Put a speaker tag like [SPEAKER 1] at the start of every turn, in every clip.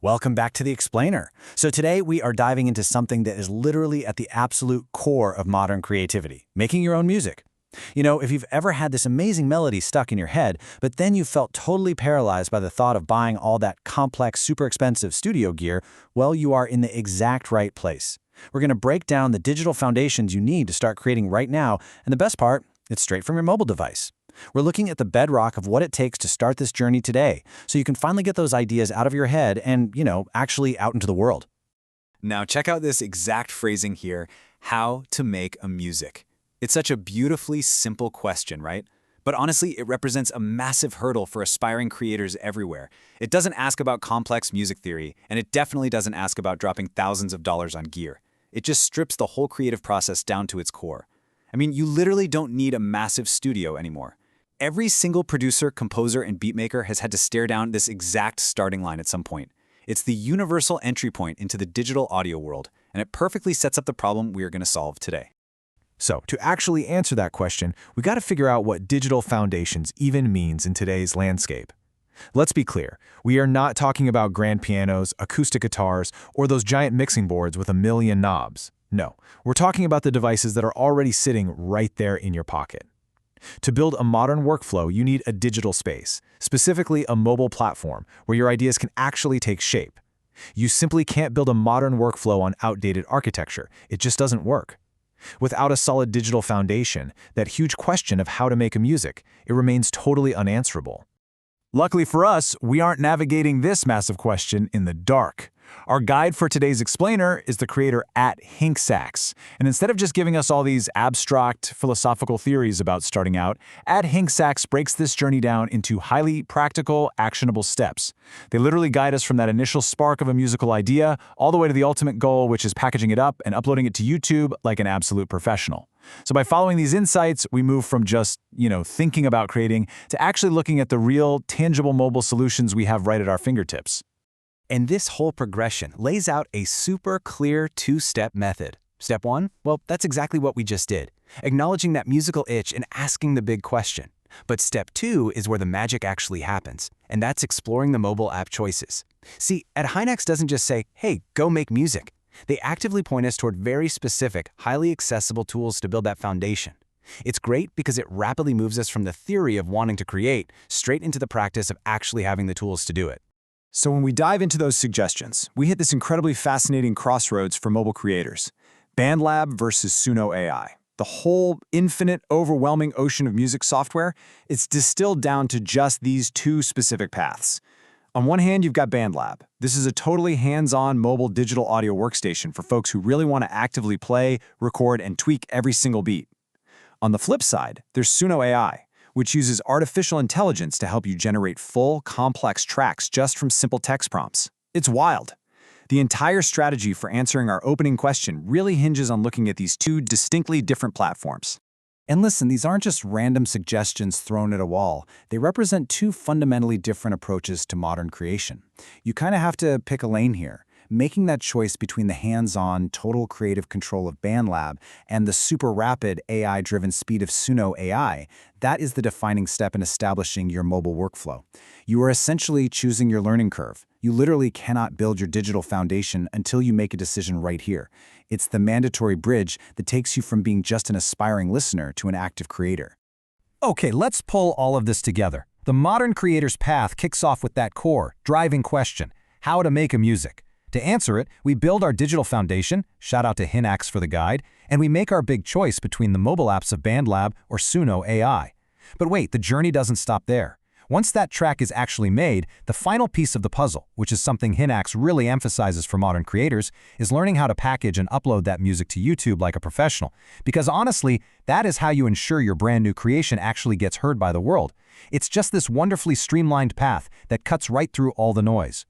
[SPEAKER 1] Welcome back to The Explainer. So today we are diving into something that is literally at the absolute core of modern creativity, making your own music. You know, if you've ever had this amazing melody stuck in your head, but then you felt totally paralyzed by the thought of buying all that complex, super expensive studio gear, well, you are in the exact right place. We're going to break down the digital foundations you need to start creating right now, and the best part, it's straight from your mobile device. We're looking at the bedrock of what it takes to start this journey today, so you can finally get those ideas out of your head and, actually out into the world.
[SPEAKER 2] Now check out this exact phrasing here, how to make a music. It's such a beautifully simple question, right? But honestly, it represents a massive hurdle for aspiring creators everywhere. It doesn't ask about complex music theory, and it definitely doesn't ask about dropping thousands of dollars on gear. It just strips the whole creative process down to its core. I mean, you literally don't need a massive studio anymore. Every single producer, composer, and beatmaker has had to stare down this exact starting line at some point. It's the universal entry point into the digital audio world, and it perfectly sets up the problem we are going to solve today.
[SPEAKER 3] So, to actually answer that question, we got to figure out what digital foundations even means in today's landscape. Let's be clear, we are not talking about grand pianos, acoustic guitars, or those giant mixing boards with a million knobs. No, we're talking about the devices that are already sitting right there in your pocket. To build a modern workflow, you need a digital space, specifically a mobile platform where your ideas can actually take shape. You simply can't build a modern workflow on outdated architecture. It just doesn't work. Without a solid digital foundation, that huge question of how to make a music, it remains totally unanswerable. Luckily for us, we aren't navigating this massive question in the dark. Our guide for today's explainer is the creator @HinkSax. And instead of just giving us all these abstract philosophical theories about starting out, @HinkSax breaks this journey down into highly practical, actionable steps. They literally guide us from that initial spark of a musical idea all the way to the ultimate goal, which is packaging it up and uploading it to YouTube like an absolute professional. So by following these insights, we move from just, thinking about creating to actually looking at the real, tangible mobile solutions we have right at our fingertips.
[SPEAKER 1] And this whole progression lays out a super clear two-step method. Step one, well, that's exactly what we just did, acknowledging that musical itch and asking the big question. But step two is where the magic actually happens, and that's exploring the mobile app choices. See, @Hinex doesn't just say, hey, go make music. They actively point us toward very specific, highly accessible tools to build that foundation. It's great because it rapidly moves us from the theory of wanting to create straight into the practice of actually having the tools to do it.
[SPEAKER 3] So when we dive into those suggestions, we hit this incredibly fascinating crossroads for mobile creators. BandLab versus Suno AI. The whole infinite, overwhelming ocean of music software, it's distilled down to just these two specific paths. On one hand, you've got BandLab. This is a totally hands-on mobile digital audio workstation for folks who really want to actively play, record, and tweak every single beat. On the flip side, there's Suno AI, which uses artificial intelligence to help you generate full, complex tracks just from simple text prompts. It's wild. The entire strategy for answering our opening question really hinges on looking at these two distinctly different platforms.
[SPEAKER 1] And listen, these aren't just random suggestions thrown at a wall. They represent two fundamentally different approaches to modern creation. You kind of have to pick a lane here. Making that choice between the hands-on, total creative control of BandLab and the super rapid AI-driven speed of Suno AI, that is the defining step in establishing your mobile workflow. You are essentially choosing your learning curve. You literally cannot build your digital foundation until you make a decision right here. It's the mandatory bridge that takes you from being just an aspiring listener to an active creator.
[SPEAKER 4] Okay, let's pull all of this together. The modern creator's path kicks off with that core, driving question: how to make a music. To answer it, we build our digital foundation, shout out to Hinex for the guide, and we make our big choice between the mobile apps of BandLab or Suno AI. But wait, the journey doesn't stop there. Once that track is actually made, the final piece of the puzzle, which is something Hinex really emphasizes for modern creators, is learning how to package and upload that music to YouTube like a professional. Because honestly, that is how you ensure your brand new creation actually gets heard by the world. It's just this wonderfully streamlined path that cuts right through all the noise.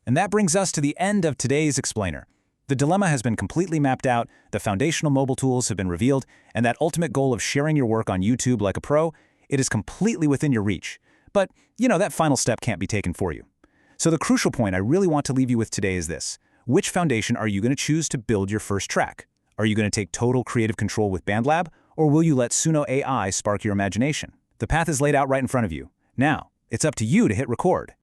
[SPEAKER 2] And that brings us to the end of today's explainer. The dilemma has been completely mapped out, the foundational mobile tools have been revealed, and that ultimate goal of sharing your work on YouTube like a pro, it is completely within your reach. But, that final step can't be taken for you. So the crucial point I really want to leave you with today is this. Which foundation are you going to choose to build your first track? Are you going to take total creative control with BandLab, or will you let Suno AI spark your imagination? The path is laid out right in front of you. Now, it's up to you to hit record.